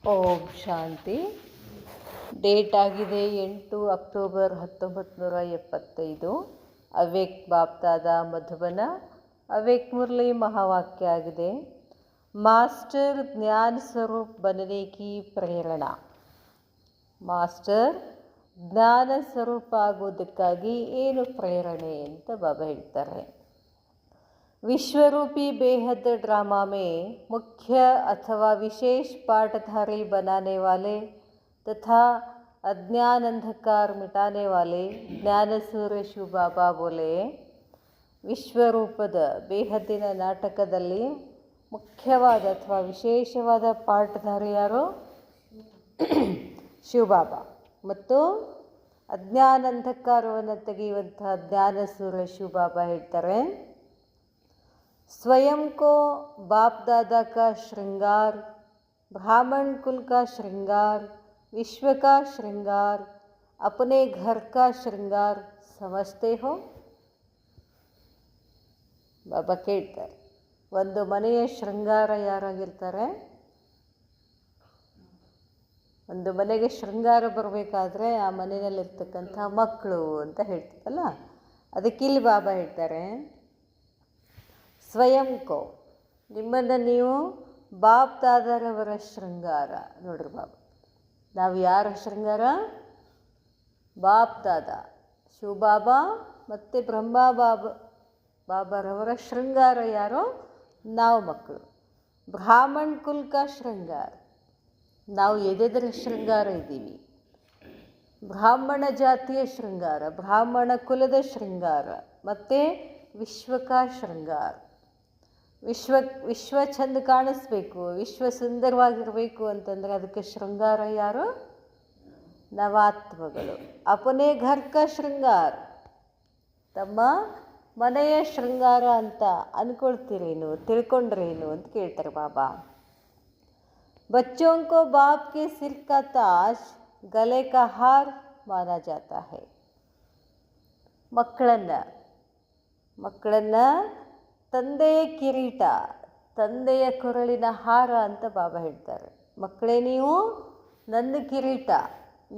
ಓಂ ಶಾಂತಿ. Date ಆಗಿದೆ 8 October 1975. ಅವ್ಯಕ್ತ ಬಾಪ್ದಾದ ಮಧುಬನ. ಅವ್ಯಕ್ತ ಮುರಳಿ ಮಹಾವಾಕ್ಯ ಆಗಿದೆ, ಮಾಸ್ಟರ್ ಜ್ಞಾನ ಸ್ವರೂಪ್ ಬನನೆ ಕಿ ಪ್ರೇರಣಾ. ಮಾಸ್ಟರ್ ಜ್ಞಾನ ಸ್ವರೂಪ ಆಗೋದಕ್ಕಾಗಿ ಏನು ಪ್ರೇರಣೆ ಅಂತ ಬಾಬಾ ಹೇಳ್ತಾರೆ. विश्वरूपी बेहद ड्रामा में मुख्य अथवा विशेष पाठधारी बनाने वाले तथा अज्ञान अंधकार मिटाने वाले ज्ञान सूर्य ಶಿವ ಬಾಬಾ ಬೋಲೆ, ವಿಶ್ವರೂಪದ ಬೇಹದ್ದಿನ ನಾಟಕದಲ್ಲಿ ಮುಖ್ಯವಾದ ಅಥವಾ ವಿಶೇಷವಾದ ಪಾಠಧಾರಿ ಯಾರು? ಶಿವಬಾಬಾ. ಮತ್ತು ಅಜ್ಞಾನ ಅಂಧಕಾರವನ್ನು ತೆಗೆಯುವಂತಹ ಜ್ಞಾನ ಸೂರ್ಯ ಶಿವಬಾಬಾ ಹೇಳ್ತಾರೆ, स्वयं को बाप दादा का श्रृंगार, ब्राह्मण कुल का श्रृंगार, विश्व का श्रृंगार, अपने घर का श्रृंगार समझते हो? ಬಾಬಾ ಕೇಳ್ತಾರೆ, ಒಂದು ಮನೆಯ ಶೃಂಗಾರ ಯಾರಾಗಿರ್ತಾರೆ? ಒಂದು ಮನೆಗೆ ಶೃಂಗಾರ ಬರಬೇಕಾದ್ರೆ ಆ ಮನೆಯಲ್ಲಿರ್ತಕ್ಕಂಥ ಮಕ್ಕಳು ಅಂತ ಹೇಳ್ತೀವಲ್ಲ, ಅದಕ್ಕಿಲ್ಲಿ ಬಾಬಾ ಹೇಳ್ತಾರೆ, ಸ್ವಯಂಕೋ, ನಿಮ್ಮನ್ನು ನೀವು ಬಾಪ್ ದಾದಾರವರ ಶೃಂಗಾರ. ನೋಡ್ರಿ ಬಾಬಾ, ನಾವು ಯಾರ ಶೃಂಗಾರ? ಬಾಪ್ ದಾದಾ ಶಿವಬಾಬಾ ಮತ್ತು ಬ್ರಹ್ಮ ಬಾಬಾರವರ ಶೃಂಗಾರ ಯಾರು? ನಾವು ಮಕ್ಕಳು. ಬ್ರಾಹ್ಮಣ ಕುಲ್ಕ ಶೃಂಗಾರ, ನಾವು ಎದೆದರ ಶೃಂಗಾರ ಇದ್ದೀವಿ. ಬ್ರಾಹ್ಮಣ ಜಾತಿಯ ಶೃಂಗಾರ, ಬ್ರಾಹ್ಮಣ ಕುಲದ ಶೃಂಗಾರ, ಮತ್ತು ವಿಶ್ವಕ ಶೃಂಗಾರ. ವಿಶ್ವ ಚಂದ ಕಾಣಿಸ್ಬೇಕು, ವಿಶ್ವ ಸುಂದರವಾಗಿರಬೇಕು ಅಂತಂದರೆ ಅದಕ್ಕೆ ಶೃಂಗಾರ ಯಾರು? ನವಾತ್ಮಗಳು. ಅಪನೇ ಘರ್ಕ ಶೃಂಗಾರ, ತಮ್ಮ ಮನೆಯ ಶೃಂಗಾರ ಅಂತ ಅಂದ್ಕೊಳ್ತೀರೇನು, ತಿಳ್ಕೊಂಡ್ರೇನು ಅಂತ ಕೇಳ್ತಾರೆ ಬಾಬಾ. ಬಚ್ಚೋಂ ಕೋ ಬಾಪ್ ಕೆ ಸಿರ್ ಕಾ ತಾಜ್ ಗಲೆ ಕಾ ಹಾರ್ ಮಾನಾ ಜಾತಾ ಹೈ. ಮಕ್ಕಳನ್ನು ತಂದೆಯ ಕಿರೀಟ, ತಂದೆಯ ಕೊರಳಿನ ಹಾರ ಅಂತ ಬಾಬಾ ಹೇಳ್ತಾರೆ. ಮಕ್ಕಳೇ, ನೀವು ನನ್ನ ಕಿರೀಟ,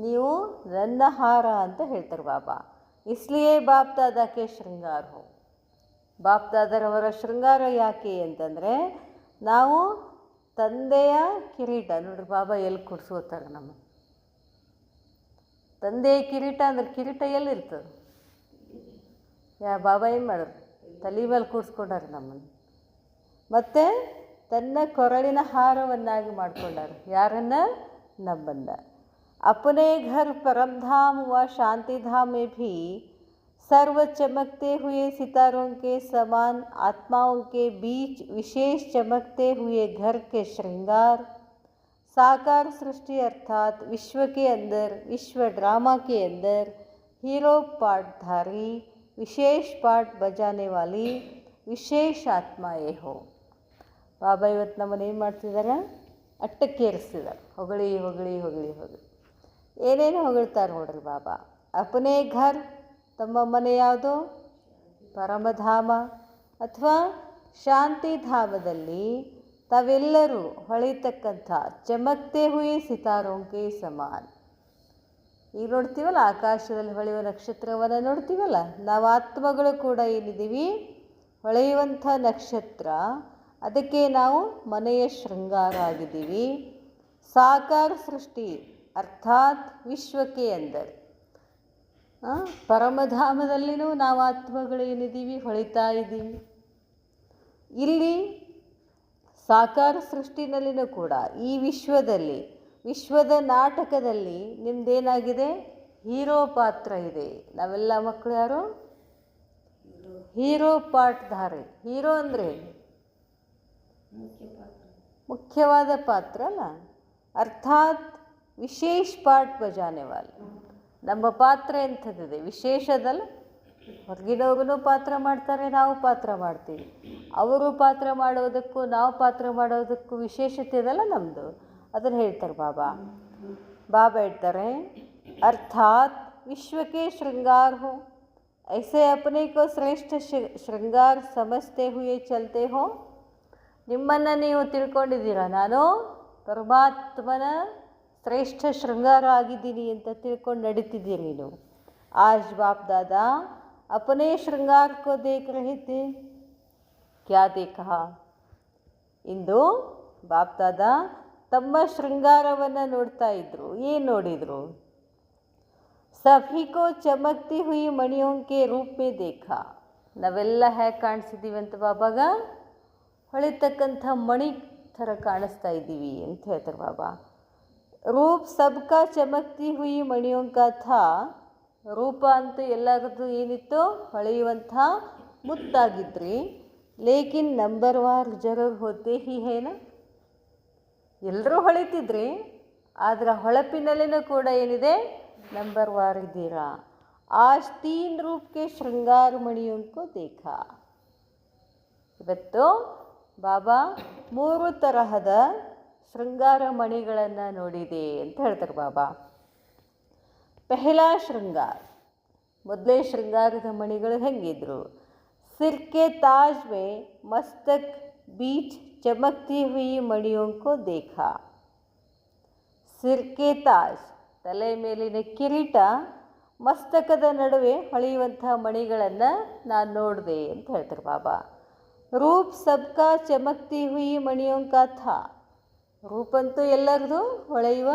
ನೀವು ನನ್ನ ಹಾರ ಅಂತ ಹೇಳ್ತಾರೆ ಬಾಬಾ. ಇಸ್ಲಿಯೇ ಬಾಪ್ ದಾದಾಕ್ಕೆ ಶೃಂಗಾರ ಹೋ. ಬಾಪ್ ದಾದಾರವರ ಶೃಂಗಾರ ಯಾಕೆ ಅಂತಂದರೆ, ನಾವು ತಂದೆಯ ಕಿರೀಟ. ನೋಡ್ರಿ ಬಾಬಾ ಎಲ್ಲಿ ಕೊಡಿಸ್ಕೋತಾರೆ ನಮ್ಮ ತಂದೆಯ ಕಿರೀಟ ಅಂದ್ರೆ, ಕಿರೀಟ ಎಲ್ಲಿರ್ತದೆ? ಬಾಬಾ ಏನು ಮಾಡೋರು? ತಲೆ ಮೇಲೆ ಕೂರಿಸ್ಕೊಂಡಾರೆ ನಮ್ಮನ್ನು. ಮತ್ತು ತನ್ನ ಕೊರಳಿನ ಹಾರವನ್ನಾಗಿ ಮಾಡಿಕೊಂಡಾರೆ. ಯಾರನ್ನು? ನಮ್ಮನ್ನು. अपने घर परमधाम व शांतिधाम में भी सर्व चमकते हुए सितारों के समान आत्माओं के बीच विशेष चमकते हुए घर के श्रृंगार, साकार सृष्टि अर्थात विश्व के अंदर, विश्व ड्रामा के अंदर हीरो पाठधारी, विशेष पाठ बजाने वाली ವಿಶೇಷ ಆತ್ಮಾಯೇ ಹೋ. ಬಾಬಾ ಇವತ್ತು ನಮ್ಮನ್ನು ಏನು ಮಾಡ್ತಿದ್ದಾರೆ? ಅಟ್ಟಕ್ಕೇರಿಸ್ತಿದ್ದಾರೆ. ಹೊಗಳಿ ಹೊಗಳಿ ಹೊಗಳಿ ಹೊಗಳಿ ಏನೇನು ಹೊಗಳ್ತಾರೆ ನೋಡ್ರಿ ಬಾಬಾ. ಅಪನೇ ಘರ್, ತಮ್ಮ ಮನೆ ಯಾವುದು? ಪರಮಧಾಮ ಅಥವಾ ಶಾಂತಿಧಾಮದಲ್ಲಿ ತಾವೆಲ್ಲರೂ ಹೊಳಿತಕ್ಕಂಥ ಚಮಕ್ತೆ ಹುಯಿ ಸಿತಾರೋಂಕೆ ಸಮಾನ್. ಈಗ ನೋಡ್ತೀವಲ್ಲ, ಆಕಾಶದಲ್ಲಿ ಹೊಳೆಯುವ ನಕ್ಷತ್ರವನ್ನು ನೋಡ್ತೀವಲ್ಲ, ನಾವು ಆತ್ಮಗಳು ಕೂಡ ಏನಿದ್ದೀವಿ? ಹೊಳೆಯುವಂಥ ನಕ್ಷತ್ರ. ಅದಕ್ಕೆ ನಾವು ಮನೆಯ ಶೃಂಗಾರ ಆಗಿದ್ದೀವಿ. ಸಾಕಾರ ಸೃಷ್ಟಿ ಅರ್ಥಾತ್ ವಿಶ್ವಕ್ಕೆ ಅಂದರ್, ಪರಮಧಾಮದಲ್ಲಿನೂ ನಾವು ಆತ್ಮಗಳು ಏನಿದ್ದೀವಿ? ಹೊಳಿತಾ ಇದ್ದೀವಿ. ಇಲ್ಲಿ ಸಾಕಾರ ಸೃಷ್ಟಿನಲ್ಲಿನೂ ಕೂಡ ಈ ವಿಶ್ವದಲ್ಲಿ, ವಿಶ್ವದ ನಾಟಕದಲ್ಲಿ ನಿಮ್ಮದೇನಾಗಿದೆ? ಹೀರೋ ಪಾತ್ರ ಇದೆ. ನಾವೆಲ್ಲ ಮಕ್ಕಳು ಯಾರು? ಹೀರೋ ಪಾಠಧಾರಿ. ಹೀರೋ ಅಂದರೆ ಮುಖ್ಯವಾದ ಪಾತ್ರ ಅಲ್ಲ, ಅರ್ಥಾತ್ ವಿಶೇಷ ಪಾಠ ಬಜಾನೆ ವಾಲೆ. ನಮ್ಮ ಪಾತ್ರ ಎಂಥದ್ದಿದೆ? ವಿಶೇಷದಲ್ಲ. ಹೊರಗಿನವ್ರೂ ಪಾತ್ರ ಮಾಡ್ತಾರೆ, ನಾವು ಪಾತ್ರ ಮಾಡ್ತೀವಿ. ಅವರು ಪಾತ್ರ ಮಾಡೋದಕ್ಕೂ ನಾವು ಪಾತ್ರ ಮಾಡೋದಕ್ಕೂ ವಿಶೇಷತೆ ಇದಲ್ಲ ನಮ್ಮದು. ಅದನ್ನು ಹೇಳ್ತಾರೆ ಬಾಬಾ. ಬಾಬಾ ಹೇಳ್ತಾರೆ, ಅರ್ಥಾತ್ ವಿಶ್ವಕ್ಕೆ ಶೃಂಗಾರ ಹೋ, ऐसे अपने को श्रेष्ठ श्रृंगार समझते हुए चलते हो. ನಿಮ್ಮನ್ನು ನೀವು ತಿಳ್ಕೊಂಡಿದ್ದೀರಾ, ನಾನು ಪರಮಾತ್ಮನ ಶ್ರೇಷ್ಠ ಶೃಂಗಾರ ಆಗಿದ್ದೀನಿ ಅಂತ ತಿಳ್ಕೊಂಡು ನಡೀತಿದ್ದೀರಿ ನೀನು. ಆಜ್ ಬಾಪ್ ದಾದಾ ಅಪನೇ ಶೃಂಗಾರ ಕೋ ದೇಖ್ ರಹೆ ಥೆ, ಕ್ಯಾ ದೇಖಾ? ಇಂದು ಬಾಪ್ ದಾದಾ ತಮ್ಮ ಶೃಂಗಾರವನ್ನು ನೋಡ್ತಾ ಇದ್ರು. ಏನು ನೋಡಿದರು? ಸಭಿ ಕೋ ಚಮಕ್ತಿ ಹುಯಿ ಮಣಿಯೋಂ ಕೆ ರೂಪ್ ಮೇ ದೇಖಾ. ನಾವೆಲ್ಲ ಹೇಗೆ ಕಾಣಿಸಿದ್ದೀವಿ ಅಂತ ಬಾಬಾಗ? ಹೊಳಿತಕ್ಕಂಥ ಮಣಿ ಥರ ಕಾಣಿಸ್ತಾ ಇದ್ದೀವಿ ಅಂತ ಹೇಳ್ತಾರೆ ಬಾಬಾ. ರೂಪ್ ಸಬ್ಕಾ ಚಮಕ್ತಿ ಹುಯಿ ಮಣಿಯೋಂ ಕಾ ಥಾ. ರೂಪ ಅಂತೂ ಎಲ್ಲರದ್ದು ಏನಿತ್ತು? ಹೊಳೆಯುವಂಥ ಮುತ್ತಾಗಿದ್ರಿ. ಲೇಕಿನ್ ನಂಬರ್ ವಾರ್ ಜರೂರ್ ಹೋತೆ ಹಿ ಹೇನ. ಎಲ್ಲರೂ ಹೊಳಿತಿದ್ರಿ, ಆದರೆ ಹೊಳಪಿನಲ್ಲಿನೂ ಕೂಡ ಏನಿದೆ? ನಂಬರ್ ವಾರ್ ಇದ್ದೀರಾ. ಆಜ್ 3 ರೂಪ್ ಕೆ ಶೃಂಗಾರ ಮಣಿಯೋಂ ಕೋ ದೇಖಾ. ಇವತ್ತು ಬಾಬಾ 3 ತರಹದ ಶೃಂಗಾರ ಮಣಿಗಳನ್ನು ನೋಡಿದೆ ಅಂತ ಹೇಳ್ತಾರೆ ಬಾಬಾ. ಪೆಹಲಾ ಶೃಂಗಾರ, ಮೊದಲೇ ಶೃಂಗಾರದ ಮಣಿಗಳು ಹೆಂಗಿದ್ರು? ಸಿರ್ ಕೆ ತಾಜ್ ಮೇ ಮಸ್ತಕ್ ಬೀಚ್ ಚಮಕ್ತಿ ಹುಯಿ ಮಣಿಯೋಂ ಕೋ ದೇಖಾ. ಸಿರ್ ಕೆ ತಾಜ್, ತಲೆ ಮೇಲಿನ ಕಿರೀಟ, ಮಸ್ತಕದ ನಡುವೆ ಹೊಳೆಯುವಂಥ ಮಣಿಗಳನ್ನು ನಾನು ನೋಡಿದೆ ಅಂತ ಹೇಳ್ತಾರೆ ಬಾಬಾ. ರೂಪ್ ಸಬ್ಕಾ ಚಮಕ್ತಿ ಹುಯಿ ಮಣಿಯೋಂ ಕಾ ಥಾ. ರೂಪಂತೂ ಎಲ್ಲರದು ಹೊಳೆಯುವ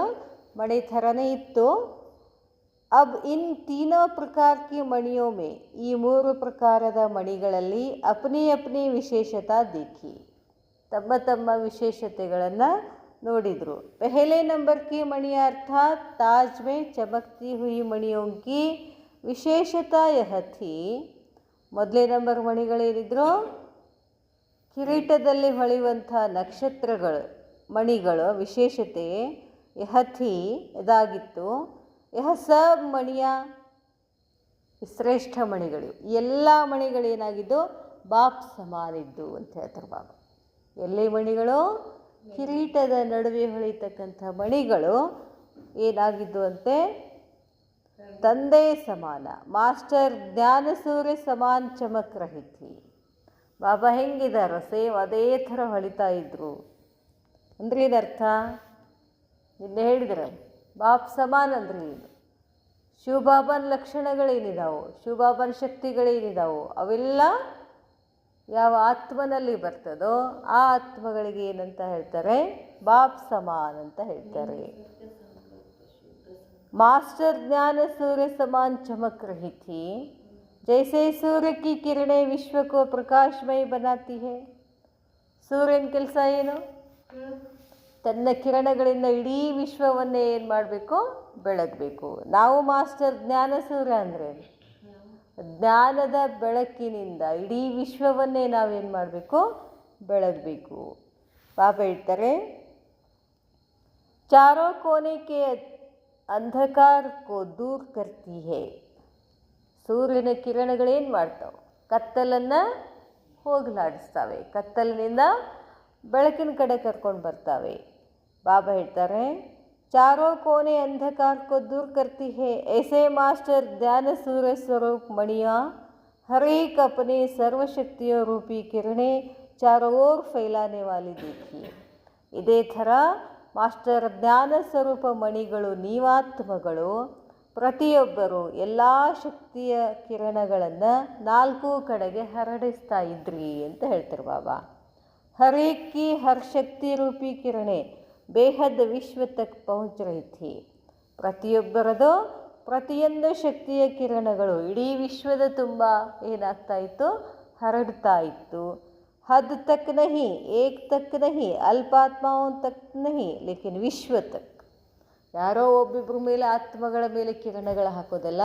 ಮಣಿ ಥರನೇ ಇತ್ತು. ಅಬ್ ಇನ್ ತೀನೋ ಪ್ರಕಾರ ಕಿ ಮಣಿಯೋ ಮೇ, ಈ 3 ಪ್ರಕಾರದ ಮಣಿಗಳಲ್ಲಿ ಅಪ್ನಿ ಅಪ್ನಿ ವಿಶೇಷತಾ ದೇಖಿ, ತಮ್ಮ ತಮ್ಮ ವಿಶೇಷತೆಗಳನ್ನು ನೋಡಿದರು. ಪೆಹಲೆ ನಂಬರ್ ಕಿ ಮಣಿ ಅರ್ಥಾತ್ ತಾಜ್ ಮೇ ಚಮಕ್ತಿ ಹುಯಿ ಮಣಿಯೋಂ ಕಿ ವಿಶೇಷತಾ ಯಹ ಥಿ. ಮೊದಲೇ ನಂಬರ್ ಮಣಿಗಳೇನಿದ್ರು? ಕಿರೀಟದಲ್ಲಿ ಹೊಳೆಯುವಂಥ ನಕ್ಷತ್ರಗಳು ಮಣಿಗಳು ವಿಶೇಷತೆ ಯಹ ಥಿ, ಇದಾಗಿತ್ತು. ಯಹ ಸಬ್ ಮಣಿಯ, ಶ್ರೇಷ್ಠ ಮಣಿಗಳು. ಎಲ್ಲ ಮಣಿಗಳೇನಾಗಿದ್ದು? ಬಾಪ್ ಸಮಾನಿದ್ದು ಅಂತ ಹೇಳ್ತಾರೆ ಬಾಬಾ. ಎಲ್ಲಿ ಮಣಿಗಳು? ಕಿರೀಟದ ನಡುವೆ ಹೊಳಿತಕ್ಕಂಥ ಮಣಿಗಳು ಏನಾಗಿದ್ದು ಅಂತೆ? ತಂದೆ ಸಮಾನ. ಮಾಸ್ಟರ್ ಜ್ಞಾನ ಸೂರ್ಯ ಸಮಾನ್ ಚಮಕ್ ರಹಿತಿ. ಬಾಬಾ ಹೆಂಗಿದಾರೋ ಸೇಮ್ ಅದೇ ಥರ ಹೊಳಿತಾ ಇದ್ರು. ಅಂದ್ರೆ ಏನರ್ಥ? ನಿನ್ನೆ ಹೇಳಿದ್ರೆ ಬಾಪ್ ಸಮಾನ್ ಅಂದ್ರೆ ಏನು? ಶಿವಬಾಬನ ಲಕ್ಷಣಗಳೇನಿದಾವು, ಶಿವಬಾಬನ ಶಕ್ತಿಗಳೇನಿದಾವು, ಅವೆಲ್ಲ ಯಾವ ಆತ್ಮನಲ್ಲಿ ಬರ್ತದೋ ಆ ಆತ್ಮಗಳಿಗೆ ಏನಂತ ಹೇಳ್ತಾರೆ? ಬಾಪ್ ಸಮಾನ್ ಅಂತ ಹೇಳ್ತಾರೆ. ಮಾಸ್ಟರ್ ಜ್ಞಾನ ಸೂರ್ಯ ಸಮಾನ್ ಚಮಕ್ ರಹಿ ಥಿ. जैसे सूर्य की किरणें विश्व को प्रकाशमय बनाती है. ಸೂರ್ಯನ ಕೆಲಸ ಏನು? ತನ್ನ ಕಿರಣಗಳಿಂದ ಇಡೀ ವಿಶ್ವವನ್ನೇ ಏನು ಮಾಡಬೇಕು? ಬೆಳಗಬೇಕು. ನಾವು ಮಾಸ್ಟರ್ ಜ್ಞಾನ ಸೂರ್ಯ ಅಂದರೆ ಜ್ಞಾನದ ಬೆಳಕಿನಿಂದ ಇಡೀ ವಿಶ್ವವನ್ನೇ ನಾವೇನು ಮಾಡಬೇಕು? ಬೆಳಗಬೇಕು. ಬಾಬಾ ಹೇಳ್ತಾರೆ, ಚಾರೋ ಕೋನೆ ಕೆ ಅಂಧಕಾರ ಕೋ ದೂರ್ ಕರ್ತಿ ಹೇ. ಸೂರ್ಯನ ಕಿರಣಗಳೇನು ಮಾಡ್ತಾವೆ? ಕತ್ತಲನ್ನು ಹೋಗಲಾಡಿಸ್ತವೆ, ಕತ್ತಲಿನಿಂದ ಬೆಳಕಿನ ಕಡೆ ಕರ್ಕೊಂಡು ಬರ್ತಾವೆ. ಬಾಬಾ ಹೇಳ್ತಾರೆ, ಚಾರೋ ಕೋನೆ ಅಂಧಕಾರ ಕೋ ದೂರ್ ಕರ್ತಿ ಹೇ. ऐसे मास्टर ध्यान सूर्य स्वरूप मणियाँ हर एक अपने सर्वशक्तियों रूपी किरणें चारों ओर फैलाने वाली देखिए. ಇದೇ ಥರ ಮಾಸ್ಟರ್ ಜ್ಞಾನ ಸ್ವರೂಪ ಮಣಿಗಳು, ನೀವಾತ್ಮಗಳು ಪ್ರತಿಯೊಬ್ಬರು ಎಲ್ಲ ಶಕ್ತಿಯ ಕಿರಣಗಳನ್ನು 4 ಕಡೆಗೆ ಹರಡಿಸ್ತಾ ಇದ್ರಿ ಅಂತ ಹೇಳ್ತಾರೆ ಬಾಬಾ. हर एक की हर शक्ति रूपी किरणें ಬೇಹದ್ ವಿಶ್ವ ತಕ್ ಪಹುಂಚ ರಹಿ ಥಿ. ಪ್ರತಿಯೊಬ್ಬರದು ಪ್ರತಿಯೊಂದು ಶಕ್ತಿಯ ಕಿರಣಗಳು ಇಡೀ ವಿಶ್ವದ ತುಂಬ ಏನಾಗ್ತಾ ಇತ್ತು? ಹರಡ್ತಾ ಇತ್ತು. ಹದ್ ತಕ್ ನಹಿ, ಏಕ್ ತಕ್ ನಹಿ, ಅಲ್ಪಾತ್ಮಾओं ತಕ್ ನಹಿ, ಲೇಕಿನ್ ವಿಶ್ವ ತಕ್. ಯಾರೋ ಒಬ್ಬಿಬ್ಬರ ಮೇಲೆ ಆತ್ಮಗಳ ಮೇಲೆ ಕಿರಣಗಳು ಹಾಕೋದಲ್ಲ,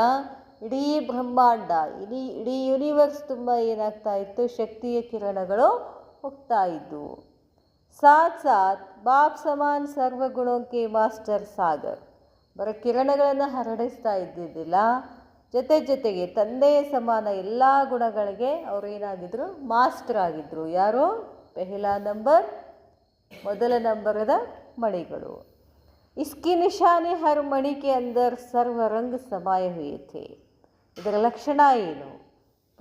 ಇಡೀ ಬ್ರಹ್ಮಾಂಡ, ಇಡೀ ಯೂನಿವರ್ಸ್ ತುಂಬ ಏನಾಗ್ತಾ ಇತ್ತು? ಶಕ್ತಿಯ ಕಿರಣಗಳು ಹೋಗ್ತಾ ಇದ್ದವು. ಸಾಥ್ ಸಾಥ್ ಬಾಪ್ ಸಮಾನ್ ಸರ್ವಗುಣಕ್ಕೆ ಮಾಸ್ಟರ್ ಸಾಗರ್. ಬರ ಕಿರಣಗಳನ್ನು ಹರಡಿಸ್ತಾ ಇದ್ದಿದ್ದಿಲ್ಲ, ಜೊತೆಗೆ ತಂದೆಯ ಸಮಾನ ಎಲ್ಲ ಗುಣಗಳಿಗೆ ಅವರು ಏನಾಗಿದ್ದರು? ಮಾಸ್ಟರ್ ಆಗಿದ್ದರು. ಯಾರು? ಪೆಹಲಾ ನಂಬರ್, ಮೊದಲ ನಂಬರದ ಮಣಿಗಳು. ಇಸ್ಕಿ ನಿಶಾನೆ ಹರ್ ಮಣಿಕೆ ಅಂದರ್ ಸರ್ವ ರಂಗ್ ಸಮಾಯ ಹುಯೆ ಥೆ. ಇದರ ಲಕ್ಷಣ ಏನು?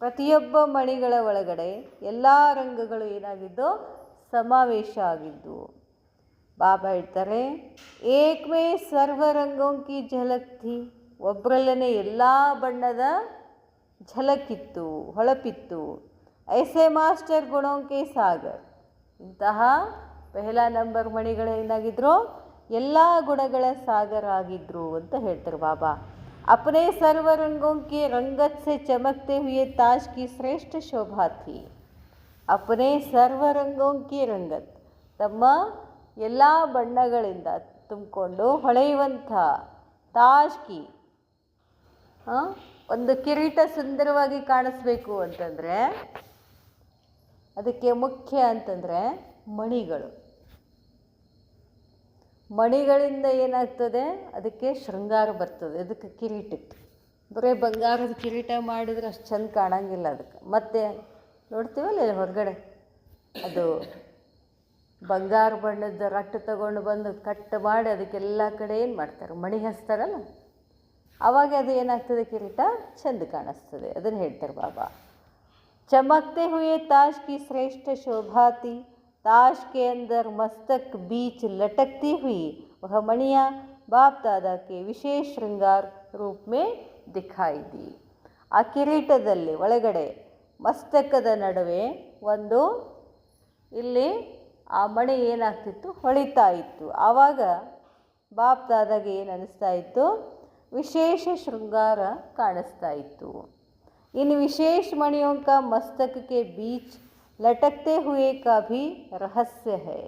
ಪ್ರತಿಯೊಬ್ಬ ಮಣಿಗಳ ಒಳಗಡೆ ಎಲ್ಲ ರಂಗಗಳು ಏನಾಗಿದ್ದು? ಸಮಾವೇಶ ಆಗಿದ್ದು. ಬಾಬಾ ಹೇಳ್ತಾರೆ, ಏಕ್ ಮೇ ಸರ್ವ ರಂಗೋಂಕಿ ಝಲಕ್ ಥಿ, ಒಬ್ಬರಲ್ಲೇ ಎಲ್ಲ ಬಣ್ಣದ ಝಲಕ್ಕಿತ್ತು, ಹೊಳಪಿತ್ತು. ಐಸೆ ಮಾಸ್ಟರ್ ಗುಣೋಂಕೆ ಸಾಗರ್, ಇಂತಹ ಪೆಹಲಾ ನಂಬರ್ ಮಣಿಗಳೇನಾಗಿದ್ರು, ಎಲ್ಲ ಗುಣಗಳ ಸಾಗರ ಆಗಿದ್ರು ಅಂತ ಹೇಳ್ತಾರೆ ಬಾಬಾ. ಅಪನೆ ಸರ್ವ ರಂಗೋಂಕಿ ರಂಗತ್ ಸೆ ಚಮಕ್ತೆ ಹುಯೆ ತಾಜ್ ಕಿ ಶ್ರೇಷ್ಠ ಶೋಭಾ ಥಿ. ಅಪನೆ ಸರ್ವ ರಂಗೋಂಕಿ ರಂಗತ್, ತಮ್ಮ ಎಲ್ಲ ಬಣ್ಣಗಳಿಂದ ತುಂಬಿಕೊಂಡು ಹೊಳೆಯುವಂಥ ತಾಜ್ ಕಿ, ಒಂದು ಕಿರೀಟ ಸುಂದರವಾಗಿ ಕಾಣಿಸ್ಬೇಕು ಅಂತಂದರೆ ಅದಕ್ಕೆ ಮುಖ್ಯ ಅಂತಂದರೆ ಮಣಿಗಳು. ಮಣಿಗಳಿಂದ ಏನಾಗ್ತದೆ, ಅದಕ್ಕೆ ಶೃಂಗಾರ ಬರ್ತದೆ. ಅದಕ್ಕೆ ಕಿರೀಟಕ್ಕೆ ಬರೀ ಬಂಗಾರದ ಕಿರೀಟ ಮಾಡಿದ್ರೆ ಅಷ್ಟು ಚೆಂದ ಕಾಣಂಗಿಲ್ಲ. ಅದಕ್ಕೆ ಮತ್ತೆ ನೋಡ್ತೀವಲ್ಲ ಹೊರಗಡೆ, ಅದು ಬಂಗಾರ ಬಣ್ಣದ ರಟ್ಟು ತಗೊಂಡು ಬಂದು ಕಟ್ ಮಾಡಿ ಅದಕ್ಕೆಲ್ಲ ಕಡೆ ಏನು ಮಾಡ್ತಾರೆ, ಮಣಿ ಹಚ್ತಾರಲ್ಲ, ಆವಾಗ ಅದು ಏನಾಗ್ತದೆ, ಕಿರೀಟ ಚೆಂದ ಕಾಣಿಸ್ತದೆ. ಅದನ್ನು ಹೇಳ್ತಾರೆ ಬಾಬಾ. ಚಮಕ್ತೆ ಹುಯೆ ತಾಜ್ ಕಿ ಶ್ರೇಷ್ಠ ಶೋಭಾತಿ, ताश के अंदर मस्तक बीच लटकती हुई वह मणियाँ बाप दादा के विशेष श्रृंगार रूप में दिखाई दी. ಆ ಕಿರೀಟದಲ್ಲಿ ಒಳಗಡೆ ಮಸ್ತಕದ ನಡುವೆ ಒಂದು ಇಲ್ಲಿ ಆ ಮಣಿ ಏನಾಗ್ತಿತ್ತು, ಹೊಳಿತಾ ಇತ್ತು. ಆವಾಗ ಬಾಪ್ ದಾದಾಗೆ ಏನು ಅನ್ನಿಸ್ತಾ ಇತ್ತು, ವಿಶೇಷ ಶೃಂಗಾರ ಕಾಣಿಸ್ತಾ ಇತ್ತು. ಇನ್ನು ವಿಶೇಷ ಮಣಿಯೋं का मस्तक के बीच ಲಟಕ್ತೆ ಹುಯೆ ಕಾ ಭಿ ರಹಸ್ಯ ಹೈ.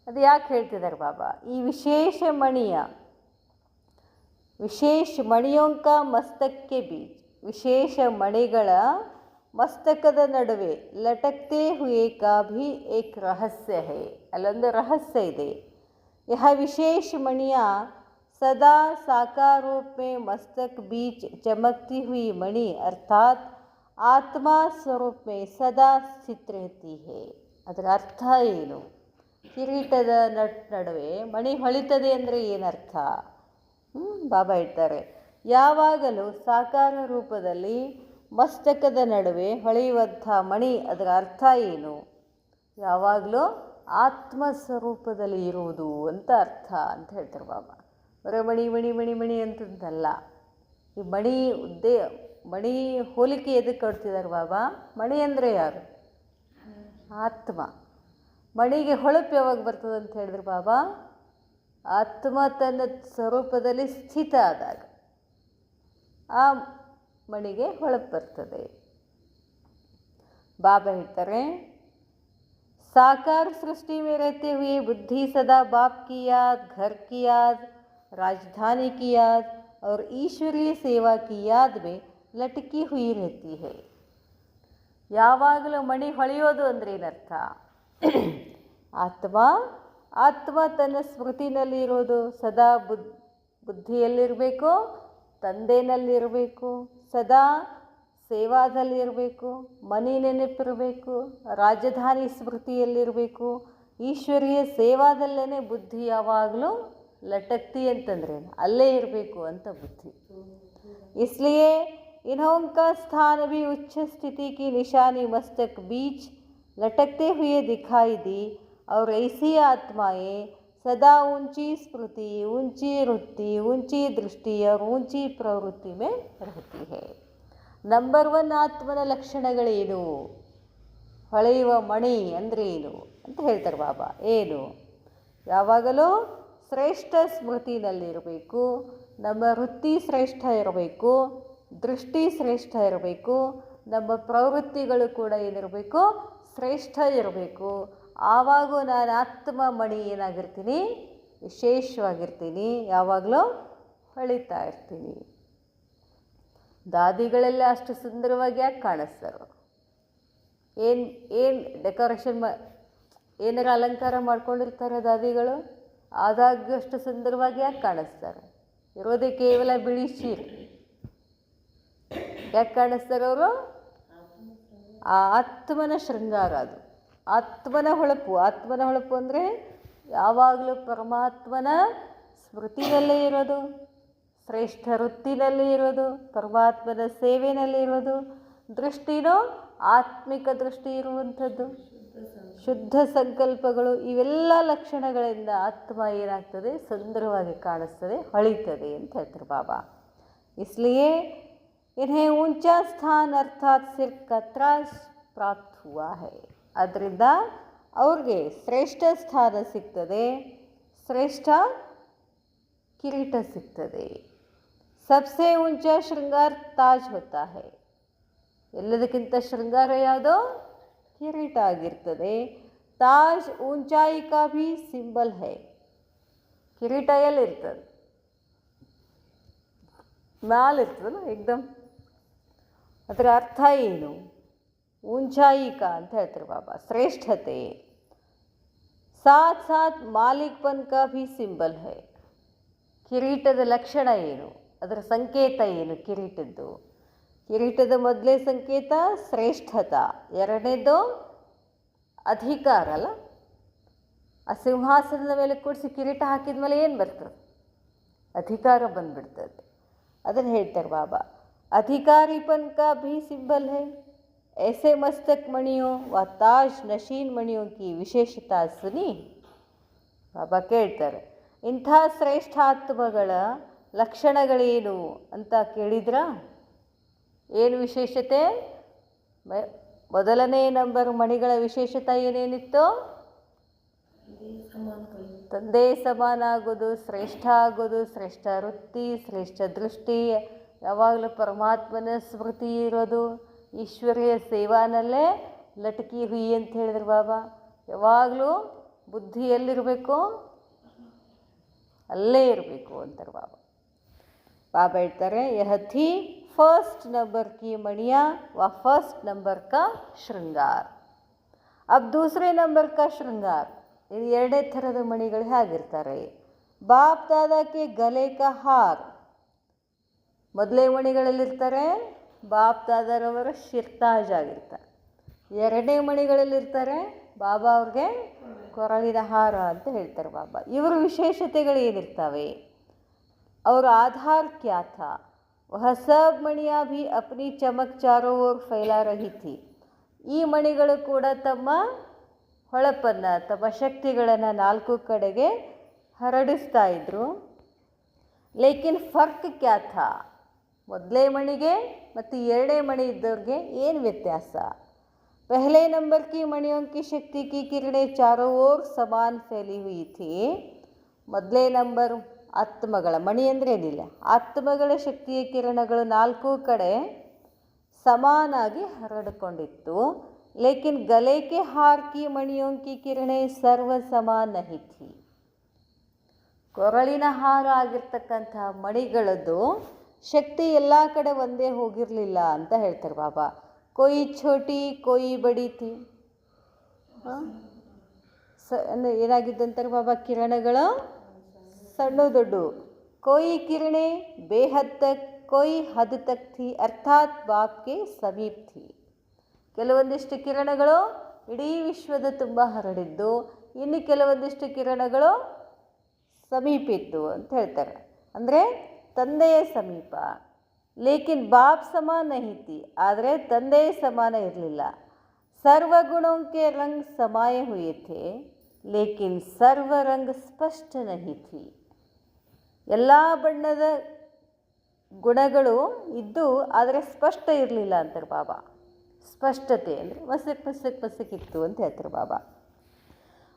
ಅದು ಯಾಕೆ ಹೇಳ್ತಿದ್ದಾರೆ ಬಾಬಾ, ಈ ವಿಶೇಷ ಮಣಿಯೋಂಕ ಮಸ್ತಕ್ಕೆ ಬೀಚ್, ವಿಶೇಷ ಮಣಿಗಳ ಮಸ್ತಕದ ನಡುವೆ ಲಟಕ್ತೆ ಹುಯೆ ಕಾ ಭಿ ಏಕ್ ರಹಸ್ಯ ಹೈ, ಅಲ್ಲೊಂದು ರಹಸ್ಯ ಇದೆ. ಯಹ ವಿಶೇಷ ಮಣಿಯ ಸದಾ ಸಾಕಾರ ರೂಪ ಮೇ ಮಸ್ತಕ್ ಬೀಚ್ ಚಮಕ್ತಿ ಹುಯಿ ಮಣಿ ಅರ್ಥಾತ್ ಆತ್ಮ ಸ್ವರೂಪ ಮೇ ಸದಾ ಸ್ಥಿತ रहती है. ಅದರ ಅರ್ಥ ಏನು? ಕಿರೀಟದ ನಡುವೆ ಮಣಿ ಹೊಳಿತದೆ ಅಂದರೆ ಏನರ್ಥ? ಬಾಬಾ ಹೇಳ್ತಾರೆ, ಯಾವಾಗಲೂ ಸಾಕಾರ ರೂಪದಲ್ಲಿ ಮಸ್ತಕದ ನಡುವೆ ಹೊಳೆಯುವಂಥ ಮಣಿ, ಅದರ ಅರ್ಥ ಏನು? ಯಾವಾಗಲೂ ಆತ್ಮ ಸ್ವರೂಪದಲ್ಲಿ ಇರುವುದು ಅಂತ ಅರ್ಥ ಅಂತ ಹೇಳ್ತಾರೆ ಬಾಬಾ. ಬರೀ ಮಣಿ ಮಣಿ ಮಣಿ ಮಣಿ ಅಂತಂದಲ್ಲ. ಈ ಮಣಿ ಹೋಲಿಕೆ ಎದಕ್ಕೆ ಕೊಡ್ತಿದ್ದಾರೆ ಬಾಬಾ? ಮಣಿ ಅಂದರೆ ಯಾರು? ಆತ್ಮ. ಮಣಿಗೆ ಹೊಳಪು ಯಾವಾಗ ಬರ್ತದೆ ಅಂತ ಹೇಳಿದ್ರೆ ಬಾಬಾ, ಆತ್ಮ ತನ್ನ ಸ್ವರೂಪದಲ್ಲಿ ಸ್ಥಿತ ಆದಾಗ ಆ ಮಣಿಗೆ ಹೊಳಪು ಬರ್ತದೆ. ಬಾಬಾ ಹೇಳ್ತಾರೆ, साकार सृष्टि में रहते हुए बुद्धि सदा बाप की याद, घर की याद, राजधानी की याद और ईश्वरीय सेवा की याद में ಲಟಕಿ ಹುಯಿ रहती है. ಯಾವಾಗಲೂ ಮಣಿ ಹೊಳೆಯೋದು ಅಂದರೆ ಏನರ್ಥ? ಆತ್ಮ ತನ್ನ ಸ್ಮೃತಿನಲ್ಲಿರೋದು, ಸದಾ ಬುದ್ಧಿಯಲ್ಲಿರಬೇಕು, ತಂದೆನಲ್ಲಿರಬೇಕು, ಸದಾ ಸೇವಾದಲ್ಲಿರಬೇಕು, ಮನೆ ನೆನಪಿರಬೇಕು, ರಾಜಧಾನಿ ಸ್ಮೃತಿಯಲ್ಲಿರಬೇಕು, ಈಶ್ವರೀಯ ಸೇವಾದಲ್ಲೇ ಬುದ್ಧಿ ಯಾವಾಗಲೂ ಲಟಕ್ತಿ ಅಂತಂದ್ರೆ ಅಲ್ಲೇ ಇರಬೇಕು ಅಂತ ಬುದ್ಧಿ. इसलिए इन्हों का स्थान भी उच्च स्थिति की निशानी मस्तक बीच लटकते हुए दिखाई दी और ऐसी आत्माएं सदा ऊंची स्मृति, ऊंची वृत्ति, ऊंची दृष्टि और ऊंची प्रवृत्ति में रहती है. ನಂಬರ್ 1 ಆತ್ಮನ ಲಕ್ಷಣಗಳೇನು? ಹೊಳೆಯುವ ಮಣಿ ಅಂದರೆ ಏನು ಅಂತ ಹೇಳ್ತಾರೆ ಬಾಬಾ. ಏನು? ಯಾವಾಗಲೂ ಶ್ರೇಷ್ಠ ಸ್ಮೃತಿನಲ್ಲಿರಬೇಕು, ನಮ್ಮ ವೃತ್ತಿ ಶ್ರೇಷ್ಠ ಇರಬೇಕು, ದೃಷ್ಟಿ ಶ್ರೇಷ್ಠ ಇರಬೇಕು, ನಮ್ಮ ಪ್ರವೃತ್ತಿಗಳು ಕೂಡ ಏನಿರಬೇಕು? ಶ್ರೇಷ್ಠ ಇರಬೇಕು. ಆವಾಗ ನಾನು ಆತ್ಮ ಮಣಿ ಏನಾಗಿರ್ತೀನಿ? ವಿಶೇಷವಾಗಿರ್ತೀನಿ, ಯಾವಾಗಲೂ ಹೊಳಿತಾ ಇರ್ತೀನಿ. ದಾದಿಗಳೆಲ್ಲ ಅಷ್ಟು ಸುಂದರವಾಗಿ ಯಾಕೆ ಕಾಣಿಸ್ತಾರೋ? ಏನು ಡೆಕೋರೇಷನ್ ಏನಾರ ಅಲಂಕಾರ ಮಾಡ್ಕೊಂಡಿರ್ತಾರೆ ದಾದಿಗಳು, ಆದಾಗ್ಯೂ ಅಷ್ಟು ಸುಂದರವಾಗಿ ಯಾಕೆ ಕಾಣಿಸ್ತಾರೆ? ಇರೋದೇ ಕೇವಲ ಬಿಳಿ ಸೀರೆ. ಯಾಕೆ ಕಾಣಿಸ್ತಾರೆ ಅವರು? ಆ ಆತ್ಮನ ಶೃಂಗಾರ, ಅದು ಆತ್ಮನ ಹೊಳಪು ಅಂದರೆ ಯಾವಾಗಲೂ ಪರಮಾತ್ಮನ ಸ್ಮೃತಿನಲ್ಲೇ ಇರೋದು, ಶ್ರೇಷ್ಠ ವೃತ್ತಿನಲ್ಲಿ ಇರೋದು, ಪರಮಾತ್ಮನ ಸೇವೆಯಲ್ಲಿ ಇರೋದು, ದೃಷ್ಟಿನೂ ಆತ್ಮಿಕ ದೃಷ್ಟಿ ಇರುವಂಥದ್ದು. ಶುದ್ಧ ಸಂಕಲ್ಪಗಳು, ಇವೆಲ್ಲ ಲಕ್ಷಣಗಳಿಂದ ಆತ್ಮ ಏನಾಗ್ತದೆ, ಸುಂದರವಾಗಿ ಕಾಣಿಸ್ತದೆ, ಹೊಳಿತದೆ ಅಂತ ಹೇಳ್ತಾರೆ ಬಾಬಾ. इसलिए इन्हें ऊंचा स्थान अर्थात सिर का त्रास प्राप्त हुआ है. ಅದರಿಂದ ಅವ್ರಿಗೆ ಶ್ರೇಷ್ಠ ಸ್ಥಾನ ಸಿಗ್ತದೆ, ಶ್ರೇಷ್ಠ ಕಿರೀಟ ಸಿಗ್ತದೆ. ಸಬ್ಸೆ ऊंचा श्रृंगार ताज होता है. ಎಲ್ಲದಕ್ಕಿಂತ ಶೃಂಗಾರ ಯಾವುದೋ ಕಿರೀಟ ಆಗಿರ್ತದೆ. ತಾಜ್ ऊंचाई का भी सिंबल है. ಕಿರೀಟ ಎಲ್ಲಿರ್ತದೆ, ಮ್ಯಾಲಿರ್ತದಲ್ಲ ಏಕ್ದಮ್. ಅದರ ಅರ್ಥ ಏನು, ऊंचाई का ಅಂತ ಹೇಳ್ತಾರೆ ಬಾಬಾ, ಶ್ರೇಷ್ಠತೆ. ಸಾಥ್ ಸಾಥ್ ಮಾಲಿಕ್ಪನ್ ಕಾ ಭಿ ಸಿಂಬಲ್ ಹೈ. ಕಿರೀಟದ ಲಕ್ಷಣ ಏನು, ಅದರ ಸಂಕೇತ ಏನು ಕಿರೀಟದ್ದು? ಕಿರೀಟದ ಮೊದಲೇ ಸಂಕೇತ ಶ್ರೇಷ್ಠತ, ಎರಡನೇದು ಅಧಿಕಾರ ಅಲ್ಲ. ಆ ಸಿಂಹಾಸನದ ಮೇಲೆ ಕೂಡಿಸಿ ಕಿರೀಟ ಹಾಕಿದ ಮೇಲೆ ಏನು ಬರ್ತದೆ, ಅಧಿಕಾರ ಬಂದ್ಬಿಡ್ತದೆ. ಅದನ್ನು ಹೇಳ್ತಾರೆ ಬಾಬಾ. ಅಧಿಕಾರಿಪನ್ ಕಾ ಭಿ ಸಿಂಬಲ್ ಹೈ. ऐसे मस्तक मणियों व ताज नशीन मणियों की ವಿಶೇಷತಾ ಸುನಿ. ಬಾಬಾ ಕೇಳ್ತಾರೆ, ಇಂಥ ಶ್ರೇಷ್ಠಾತ್ಮಗಳ ಲಕ್ಷಣಗಳೇನು ಅಂತ ಕೇಳಿದ್ರ? ಏನು ವಿಶೇಷತೆ? ಮೊದಲನೇ ನಂಬರ್ ಮಣಿಗಳ ವಿಶೇಷತೆ ಏನೇನಿತ್ತು? ತಂದೆ ಸಮಾನ ಆಗೋದು, ಶ್ರೇಷ್ಠ ಆಗೋದು, ಶ್ರೇಷ್ಠ ವೃತ್ತಿ, ಶ್ರೇಷ್ಠ ದೃಷ್ಟಿ, ಯಾವಾಗಲೂ ಪರಮಾತ್ಮನ ಸ್ಮೃತಿ ಇರೋದು, ಈಶ್ವರಿಯ ಸೇವಾನಲ್ಲೇ ಲಟಕಿ ಹುಯಿ ಅಂತ ಹೇಳಿದ್ರು ಬಾಬಾ. ಯಾವಾಗಲೂ ಬುದ್ಧಿ ಎಲ್ಲಿರಬೇಕು, ಅಲ್ಲೇ ಇರಬೇಕು ಅಂತಾರೆ ಬಾಬಾ. ಬಾಬಾ ಹೇಳ್ತಾರೆ, ಯಹ ಥಿ ಫಸ್ಟ್ ನಂಬರ್ ಕಿ ಮಣಿಯಾ ವ ಫಸ್ಟ್ ನಂಬರ್ ಕಾ ಶೃಂಗಾರ್. ಅಬ್ ದೂಸರೆ ನಂಬರ್ ಕಾ ಶೃಂಗಾರ್. ಇದು ಎರಡೇ ಥರದ ಮಣಿಗಳು ಹೇಗಿರ್ತಾರೆ? ಬಾಪ್ ದಾದಾಕ್ಕೆ ಗಲೆ ಕಾ ಹಾರ್. ಮೊದಲೇ ಮಣಿಗಳಲ್ಲಿರ್ತಾರೆ ಬಾಪ್ ದಾದಾರವರ ಶಿರ್ತಾಜ್ ಆಗಿರ್ತಾರೆ. ಎರಡನೇ ಮಣಿಗಳಲ್ಲಿರ್ತಾರೆ ಬಾಬಾ ಅವ್ರಿಗೆ ಕೊರಳಿನ ಹಾರ ಅಂತ ಹೇಳ್ತಾರೆ ಬಾಬಾ. ಇವರ ವಿಶೇಷತೆಗಳು ಏನಿರ್ತವೆ? और आधार क्या था? वह सब मणियाँ भी अपनी चमक चारों ओर फैला रही थी. ಈ ಮಣಿಗಳು ಕೂಡ ತಮ್ಮ ಹೊಳಪನ್ನು, ತಮ್ಮ ಶಕ್ತಿಗಳನ್ನು ನಾಲ್ಕು ಕಡೆಗೆ ಹರಡಿಸ್ತಾ ಇದ್ರು. ಲೇಕಿನ್ ಫರ್ಕ್ ಕ್ಯಾ ಥಾ? ಮೊದಲೇ ಮಣಿಗೆ ಮತ್ತು ಎರಡನೇ ಮಣಿ ಇದ್ದವ್ರಿಗೆ ಏನು ವ್ಯತ್ಯಾಸ? पहले नंबर की मणियों की शक्ति की किरणें चारों ओर समान फैली हुई थी. ಮೊದಲೇ ನಂಬರ್ ಆತ್ಮಗಳ ಮಣಿ ಅಂದರೆ ಏನಿಲ್ಲ, ಆತ್ಮಗಳ ಶಕ್ತಿಯ ಕಿರಣಗಳು ನಾಲ್ಕು ಕಡೆ ಸಮಾನಾಗಿ ಹರಡಿಕೊಂಡಿತ್ತು. ಲೇಕಿನ್ ಗಲೆ ಕೆ ಹಾರ್ ಕಿ ಮಣಿಯೋं की किरणें सर्व समान नहीं थी. ಕೊರಳಿನ ಹಾರ ಆಗಿರ್ತಕ್ಕಂಥ ಮಣಿಗಳದ್ದು ಶಕ್ತಿ ಎಲ್ಲ ಕಡೆ ಒಂದೇ ಹೋಗಿರಲಿಲ್ಲ ಅಂತ ಹೇಳ್ತಾರೆ ಬಾಬಾ. ಕೊಯ್ ಛೋಟಿ ಕೊಯ್ ಬಡಿ ಥಿ. ಏನಾಗಿದ್ದಂತಾರೆ ಬಾಬಾ, ಕಿರಣಗಳು ಸಣ್ಣ ದೊಡ್ಡ. ಕೊಯ್ ಕಿರಣೆ ಬೇಹದ್ ತಕ್ ಕೊಯ್ ಹದ್ ತಕ್ ಥಿ, ಅರ್ಥಾತ್ ಬಾಪ್ಗೆ ಸಮೀಪ್ ಥಿ. ಕೆಲವೊಂದಿಷ್ಟು ಕಿರಣಗಳು ಇಡೀ ವಿಶ್ವದ ತುಂಬ ಹರಡಿದ್ದು, ಇನ್ನು ಕೆಲವೊಂದಿಷ್ಟು ಕಿರಣಗಳು ಸಮೀಪಿತ್ತು ಅಂತ ಹೇಳ್ತಾರೆ, ಅಂದರೆ ತಂದೆಯ ಸಮೀಪ. ಲೇಕಿನ್ ಬಾಪ್ ಸಮಾನ ನಹಿತಿ, ಆದರೆ ತಂದೆಯ ಸಮಾನ ಇರಲಿಲ್ಲ. ಸರ್ವಗುಣೋಂಕೆ ರಂಗ್ ಸಮಾಯ ಹುಯೇ ಥೆ, ಲೇಕಿನ್ ಸರ್ವ ರಂಗ್ ಸ್ಪಷ್ಟ ನಹಿ ಥಿ. ಎಲ್ಲ ಬಣ್ಣದ ಗುಣಗಳು ಇದ್ದು ಆದರೆ ಸ್ಪಷ್ಟ ಇರಲಿಲ್ಲ ಅಂತಾರೆ ಬಾಬಾ. ಸ್ಪಷ್ಟತೆ ಅಂದರೆ ಮಸಕ್ಕಿತ್ತು ಅಂತ ಹೇಳ್ತಾರೆ ಬಾಬಾ.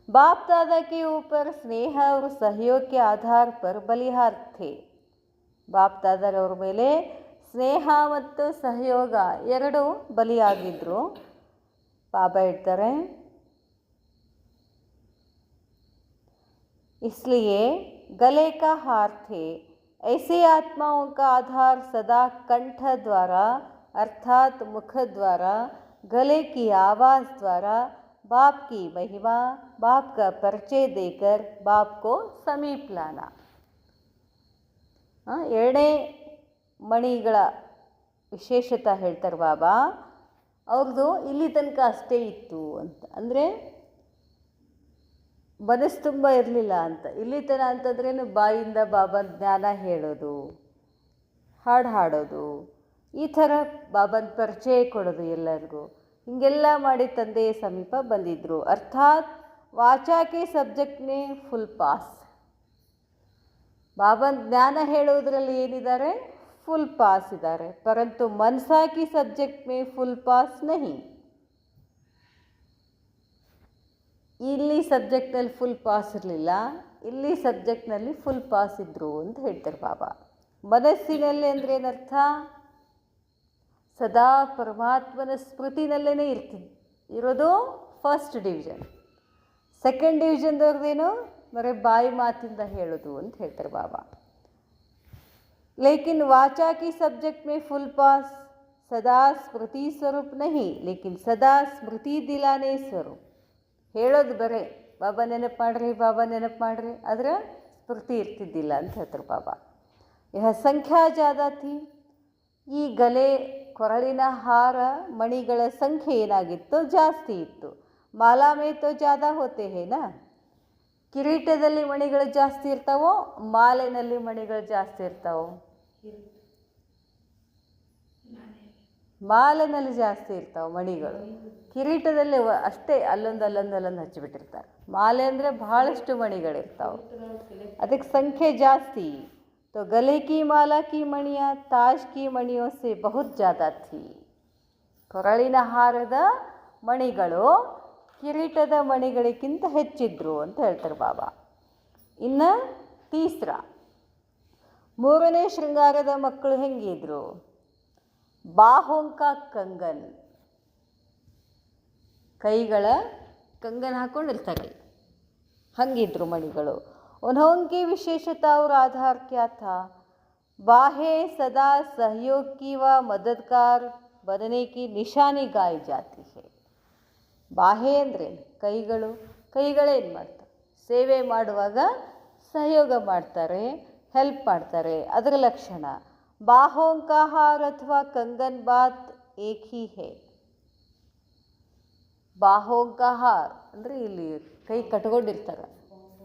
बाप दादा के ऊपर स्नेह और सहयोग के आधार पर बलिहार थे. ಬಾಪ್ ದಾದಾರವ್ರ ಮೇಲೆ ಸ್ನೇಹ ಮತ್ತು ಸಹಯೋಗ ಎರಡೂ ಬಲಿಯಾಗಿದ್ದರು. ಬಾಬಾ ಹೇಳ್ತಾರೆ, इसलिए गले का हार थे. ऐसे आत्माओं का आधार सदा कंठ द्वारा अर्थात मुख द्वारा, गले की आवाज़ द्वारा बाप की महिमा, बाप का परिचय देकर बाप को समीप लाना. ಎರಡನೇ ಮಣಿಗಳ ವಿಶೇಷತೆ ಹೇಳ್ತಾರೆ ಬಾಬಾ. ಅವ್ರದ್ದು ಇಲ್ಲಿ ತನಕ ಅಷ್ಟೇ ಇತ್ತು ಅಂತ, ಅಂದರೆ ಮನಸ್ಸು ತುಂಬ ಇರಲಿಲ್ಲ ಅಂತ. ಇಲ್ಲಿ ತನ ಅಂತಂದ್ರೇನು, ಬಾಯಿಂದ ಬಾಬನ ಜ್ಞಾನ ಹೇಳೋದು, ಹಾಡು ಹಾಡೋದು, ಈ ಥರ ಬಾಬನ ಪರಿಚಯ ಕೊಡೋದು ಎಲ್ಲರಿಗೂ. ಹೀಗೆಲ್ಲ ಮಾಡಿ ತಂದೆಯ ಸಮೀಪ ಬಂದಿದ್ದರು. ಅರ್ಥಾತ್ ವಾಚಾಕೆ ಸಬ್ಜೆಕ್ಟ್ನೇ ಫುಲ್ ಪಾಸ್. ಬಾಬನ್ ಜ್ಞಾನ ಹೇಳುವುದರಲ್ಲಿ ಏನಿದ್ದಾರೆ, ಫುಲ್ ಪಾಸ್ ಇದ್ದಾರೆ. ಪರಂತು ಮನ್ಸಾಕಿ ಸಬ್ಜೆಕ್ಟ್ ಮೇ ಫುಲ್ ಪಾಸ್ ನಹಿ. ಇಲ್ಲಿ ಸಬ್ಜೆಕ್ಟ್ನಲ್ಲಿ ಫುಲ್ ಪಾಸ್ ಇರಲಿಲ್ಲ, ಇಲ್ಲಿ ಸಬ್ಜೆಕ್ಟ್ನಲ್ಲಿ ಫುಲ್ ಪಾಸ್ ಇದ್ದರು ಅಂತ ಹೇಳ್ತಾರೆ ಬಾಬಾ. ಮನಸ್ಸಿನಲ್ಲಿ ಅಂದರೆ ಏನರ್ಥ, ಸದಾ ಪರಮಾತ್ಮನ ಸ್ಮೃತಿನಲ್ಲೇ ಇರೋದು ಫಸ್ಟ್ ಡಿವಿಷನ್. ಸೆಕೆಂಡ್ ಡಿವಿಷನ್ದವ್ರದ್ದೇನು, ಬರೀ ಬಾಯಿ ಮಾತಿಂದ ಹೇಳೋದು ಅಂತ ಹೇಳ್ತಾರೆ ಬಾಬಾ. लेकिन वाचा की सब्जेक्ट में फुल पास, सदा स्मृति स्वरूप नहीं लेकिन सदा स्मृति दिलाने स्वरूप. ಹೇಳೋದು ಬರೇ ಬಾಬಾ ನೆನಪು ಮಾಡ್ರಿ, ಬಾಬಾ ನೆನಪು ಮಾಡ್ರಿ, ಆದರೆ ಸ್ಮೃತಿ ಇರ್ತಿದ್ದಿಲ್ಲ ಅಂತ ಹೇಳ್ತಾರೆ ಬಾಬಾ. ಯಹ ಸಂಖ್ಯಾ ಜಾದಾ ಥಿ. ಈ ಗಲೆ ಕೊರಳಿನ ಹಾರ ಮಣಿಗಳ ಸಂಖ್ಯೆ ಏನಾಗಿತ್ತು, ಜಾಸ್ತಿ ಇತ್ತು. ಮಾಲಾ ಮೇ ತೋ ಜಾದಾ ಹೋತೆ ಹೇನಾ. ಕಿರೀಟದಲ್ಲಿ ಮಣಿಗಳು ಜಾಸ್ತಿ ಇರ್ತಾವೋ, ಮಾಲೆನಲ್ಲಿ ಮಣಿಗಳು ಜಾಸ್ತಿ ಇರ್ತಾವೋ? ಮಾಲೆನಲ್ಲಿ ಜಾಸ್ತಿ ಇರ್ತಾವೆ ಮಣಿಗಳು. ಕಿರೀಟದಲ್ಲಿ ಅಷ್ಟೇ ಅಲ್ಲೊಂದು ಹಚ್ಚಿಬಿಟ್ಟಿರ್ತಾರೆ. ಮಾಲೆ ಅಂದರೆ ಬಹಳಷ್ಟು ಮಣಿಗಳಿರ್ತಾವೆ, ಅದಕ್ಕೆ ಸಂಖ್ಯೆ ಜಾಸ್ತಿ. तो गले की माला की मणियाँ ताज की मणियों से बहुत ज़्यादा थी. ಕೊರಳಿನ ಹಾರದ ಮಣಿಗಳು ಕಿರೀಟದ ಮಣಿಗಳಿಗಿಂತ ಹೆಚ್ಚಿದ್ರು ಅಂತ ಹೇಳ್ತಾರೆ ಬಾಬಾ. ಇನ್ನು ತೀಸ್ರ, ಮೂರನೇ ಶೃಂಗಾರದ ಮಕ್ಕಳು ಹೆಂಗಿದ್ರು, ಬಾಹೋಂಕ ಕಂಗನ್, ಕೈಗಳ ಕಂಗನ್ ಹಾಕ್ಕೊಂಡಿರ್ತಾರೆ, ಹಂಗಿದ್ರು ಮಣಿಗಳು. उन्होंने विशेषता और आधार क्या था, बाहे सदा सहयोग की व मददगार बनने की निशानी गाई जाती है. ಬಾಹೆ ಅಂದರೆ ಕೈಗಳು. ಕೈಗಳೇನು ಮಾಡ್ತಾರೆ, ಸೇವೆ ಮಾಡುವಾಗ ಸಹಯೋಗ ಮಾಡ್ತಾರೆ, ಹೆಲ್ಪ್ ಮಾಡ್ತಾರೆ, ಅದರ ಲಕ್ಷಣ. ಬಾಹೋಂಕ ಹಾರ ಅಥವಾ ಕಂಗನ್ ಬಾತ್ ಏಕ್ ಹಿ ಹೇ. ಬಾಹೋಂಕ ಹಾರ್ ಅಂದರೆ ಇಲ್ಲಿ ಕೈ ಕಟ್ಕೊಂಡಿರ್ತಾರೆ.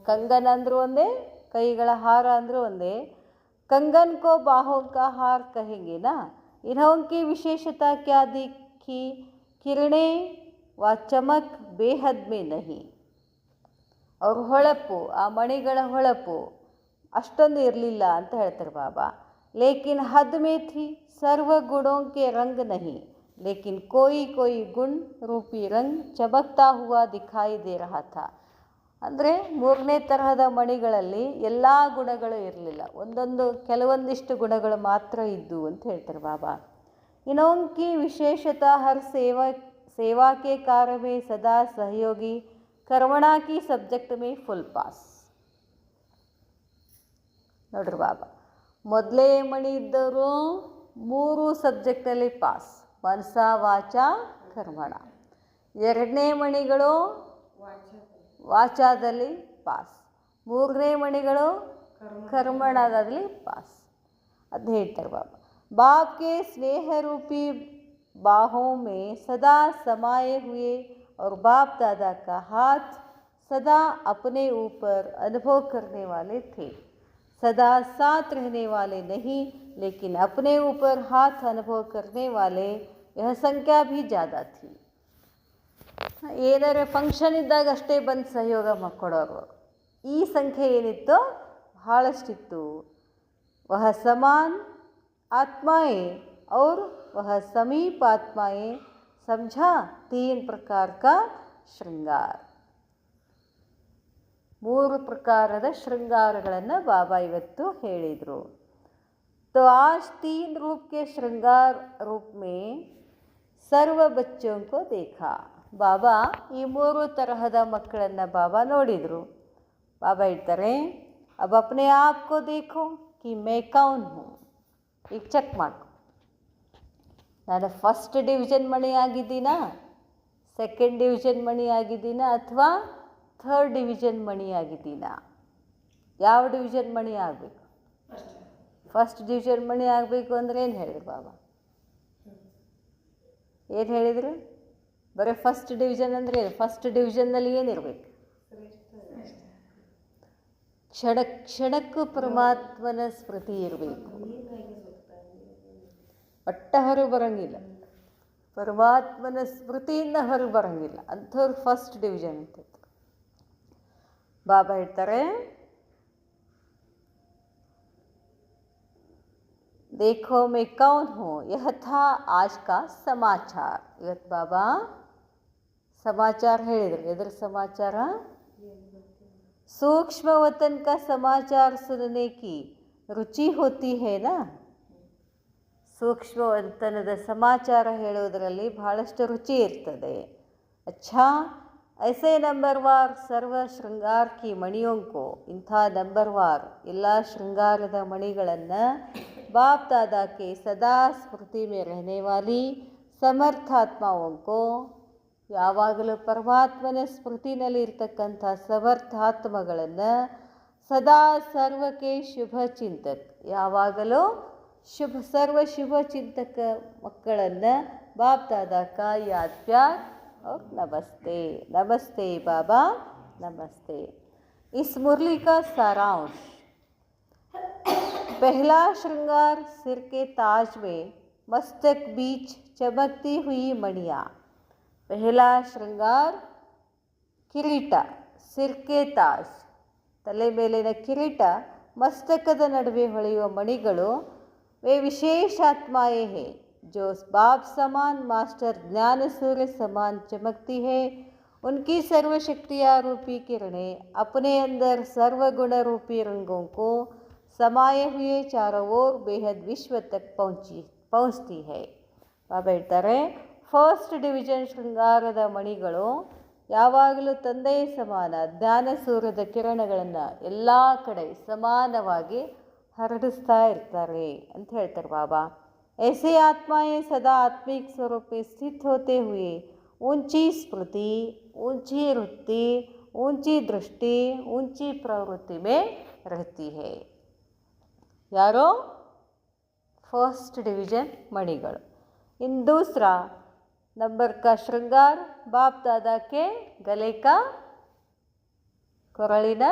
ಕಂಗನ್ ಅಂದರೂ ಒಂದೇ, ಕೈಗಳ ಹಾರ ಅಂದರೂ ಒಂದೇ. ಕಂಗನ್ ಕೋ ಬಾಹೋಂಕ ಹಾರ್ ಕहेंगे ना. इनकी विशेषता क्या दिखी, किरणें व चमक बेहद में नहीं. ಅವ್ರ ಹೊಳಪು, ಆ ಮಣಿಗಳ ಹೊಳಪು ಅಷ್ಟೊಂದು ಇರಲಿಲ್ಲ ಅಂತ ಹೇಳ್ತಾರೆ ಬಾಬಾ. ಲೇಕಿನ್ ಹದ್ ಮೇ ಥಿ, ಸರ್ವ ಗುಣೋं के रंग नहीं लेकिन कोई कोई गुण रूपी रंग चमकता हुआ दिखाई दे रहा था. ಅಂದರೆ ಮೂರನೇ ತರಹದ ಮಣಿಗಳಲ್ಲಿ ಎಲ್ಲ ಗುಣಗಳು ಇರಲಿಲ್ಲ, ಕೆಲವೊಂದಿಷ್ಟು ಗುಣಗಳು ಮಾತ್ರ ಇದ್ದು ಅಂತ ಹೇಳ್ತಾರೆ ಬಾಬಾ. ಇನೋಂಕಿ ವಿಶೇಷತಾ ಹರ್ ಸೇವಾ ಕೆ ಕಾರ್ಯ ಮೇ ಸದಾ ಸಹಯೋಗಿ, ಕರ್ಮಣಾ ಕಿ ಸಬ್ಜೆಕ್ಟ್ ಮೇ ಫುಲ್ ಪಾಸ್. ನೋಡ್ರಿ ಬಾಬಾ, ಮೊದಲೇ ಮಣಿ ಇದ್ದವರು 3 ಸಬ್ಜೆಕ್ಟಲ್ಲಿ ಪಾಸ್, ಮನಸ ವಾಚ ಕರ್ಮಣ. ಎರಡನೇ ಮಣಿಗಳು ವಾಚಾದಲ್ಲಿ ಪಾಸ್, ಮೂರನೇ ಮಣಿಗಳು ಕರ್ಮಣದಲ್ಲಿ ಪಾಸ್. ಅದನ್ನ ಹೇಳ್ತಾರೆ ಬಾಬಾ. बाप के स्नेह रूपी बाहों में सदा समाये हुए और बाप दादा का हाथ सदा अपने ऊपर अनुभव करने वाले थे. सदा साथ रहने वाले नहीं लेकिन अपने ऊपर हाथ अनुभव करने वाले, यह संख्या भी ज़्यादा थी. ಏನಾರ ಫಂಕ್ಷನ್ ಇದ್ದಾಗ ಅಷ್ಟೇ ಬಂದು ಸಹಯೋಗ ಕೊಡೋರು. ಈ ಸಂಖ್ಯೆ ಏನಿತ್ತು ಬಹಳಷ್ಟಿತ್ತು. ವಹ ಸಮಾನ್ ಆತ್ಮಾಯೇ और वह समीप आत्माएं, समझा 3 प्रकार का श्रृंगार. 3 ಪ್ರಕಾರದ ಶೃಂಗಾರಗಳನ್ನು ಬಾಬಾ ಇವತ್ತು ಹೇಳಿದರು. तो आज 3 रूप के श्रृंगार रूप में सर्व बच्चों को देखा. ಬಾಬಾ ಈ 3 ತರಹದ ಮಕ್ಕಳನ್ನು ಬಾಬಾ ನೋಡಿದರು. ಬಾಬಾ ಹೇಳ್ತಾರೆ, अब अपने आप को देखो कि मैं कौन हूँ. ಈಗ ಚೆಕ್ ಮಾಡ್ಕೊ, ನಾನು ಫಸ್ಟ್ ಡಿವಿಷನ್ ಮಣಿ ಆಗಿದ್ದೀನಾ, ಸೆಕೆಂಡ್ ಡಿವಿಷನ್ ಮಣಿ ಆಗಿದ್ದೀನಾ, ಅಥವಾ ಥರ್ಡ್ ಡಿವಿಷನ್ ಮಣಿ ಆಗಿದ್ದೀನಾ? ಯಾವ ಡಿವಿಷನ್ ಮಣಿ ಆಗಬೇಕು? ಫಸ್ಟ್ ಡಿವಿಷನ್ ಮಣಿ ಆಗಬೇಕು ಅಂದರೆ ಏನು ಹೇಳಿದ್ರು ಬಾಬಾ? ಏನು ಹೇಳಿದರು? ಬರೀ ಫಸ್ಟ್ ಡಿವಿಷನ್ ಅಂದರೆ ಫಸ್ಟ್ ಡಿವಿಷನ್ನಲ್ಲಿ ಏನಿರಬೇಕು? ಕ್ಷಣಕ್ಕೂ ಪರಮಾತ್ಮನ ಸ್ಮೃತಿ ಇರಬೇಕು. ಹೊರ ಬರೋಂಗಿಲ್ಲ. ಪರಮಾತ್ಮನ ಸ್ಮೃತಿಯಿಂದ ಹೊರಗೆ ಬರೋಂಗಿಲ್ಲ ಅಂಥವ್ರು ಫಸ್ಟ್ ಡಿವಿಷನ್ ಅಂತ. ಬಾಬಾ ಹೇಳ್ತಾರೆ, देखो मैं कौन हूँ यह था आज का समाचार. ಇವತ್ತು ಬಾಬಾ ಸಮಾಚಾರ ಹೇಳಿದರು. ಎದ್ರ ಸಮಾಚಾರ? सूक्ष्म वतन का समाचार सुनने की रुचि होती है ना. ಸೂಕ್ಷ್ಮ ವತನದ ಸಮಾಚಾರ ಹೇಳೋದರಲ್ಲಿ ಬಹಳಷ್ಟು ರುಚಿ ಇರ್ತದೆ. ಅಚ್ಚಾ ऐसे नंबरवार सर्व श्रृंगार की मणियों को, ಇಂಥ ನಂಬರ್ವಾರ್ ಎಲ್ಲ ಶೃಂಗಾರದ ಮಣಿಗಳನ್ನು बाप दादा के सदा स्मृति में रहने वाली ಸಮರ್ಥಾತ್ಮಾओं को, ಯಾವಾಗಲೂ ಪರಮಾತ್ಮನ ಸ್ಮೃತಿನಲ್ಲಿ ಇರ್ತಕ್ಕಂಥ ಸಮರ್ಥಾತ್ಮಗಳನ್ನು, ಸದಾ ಸರ್ವಕ್ಕೆ ಶುಭ ಚಿಂತಕ್, ಯಾವಾಗಲೂ सर्व शुभ चिंतक मಕ್ಕಳನ್ನು बाप दादा का याद प्यार और नमस्ते. नमस्ते बाबा, नमस्ते. इस मुरली का सारांश, पहला श्रृंगार सिर के ताज में मस्तक बीच चमकती हुई मणियाँ. पहला श्रृंगार ಕಿರೀಟ, ಸಿರ್ ಕೆ ತಾಜ್, ತಲೆ ಮೇಲಿನ ಕಿರೀಟ, ಮಸ್ತಕದ ನಡುವೆ ಹೊಳೆಯುವ ಮಣಿಗಳು. वे विशेष आत्माएं हैं जो बाप समान मास्टर ज्ञान सूर्य समान चमकती है. उनकी सर्वशक्तियाँ रूपी किरणें अपने अंदर सर्वगुण रूपी रंगों को समाये हुए चारों ओर बेहद विश्व तक पहुँचती है. ಬಾಬಾ ಹೇಳ್ತಾರೆ, ಫಸ್ಟ್ ಡಿವಿಷನ್ ಶೃಂಗಾರದ ಮಣಿಗಳು ಯಾವಾಗಲೂ ತಂದೆಯ ಸಮಾನ ಜ್ಞಾನ ಸೂರ್ಯದ ಕಿರಣಗಳನ್ನು ಎಲ್ಲ ಕಡೆ ಸಮಾನವಾಗಿ ಹರಡಿಸ್ತಾ ಇರ್ತಾರೆ ಅಂತ ಹೇಳ್ತಾರೆ ಬಾಬಾ. ऐसे आत्माएं सदा आत्मिक स्वरूप में स्थित होते हुए ऊंची स्मृति, ऊंची वृत्ति, ऊंची दृष्टि, ऊंची प्रवृत्ति में रहती है. यारो फर्स्ट डिवीजन मणिಗಳು. इन दूसरा नंबर का श्रृंगार बाप दादा के गले का ಕೊರಳಿನ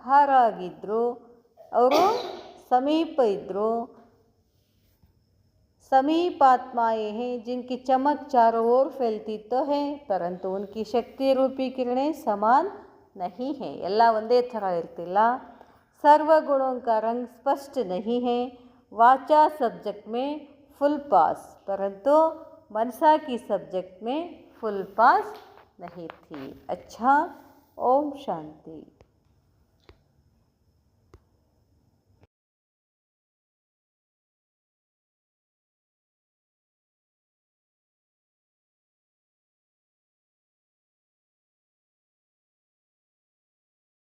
ಹಾರ ಆಗಿದ್ದರು. ಅವರು समीप इद्रो. समीप आत्माएं हैं जिनकी चमक चारों ओर फैलती तो है, परंतु उनकी शक्ति रूपी किरणें समान नहीं है. ಎಲ್ಲ ಒಂದೇ ಥರ ಇರ್ತಿಲ್ಲ. सर्व गुणों का रंग स्पष्ट नहीं है. वाचा सब्जेक्ट में फुल पास, परंतु मनसा की सब्जेक्ट में फुल पास नहीं थी. अच्छा, ओम शांति.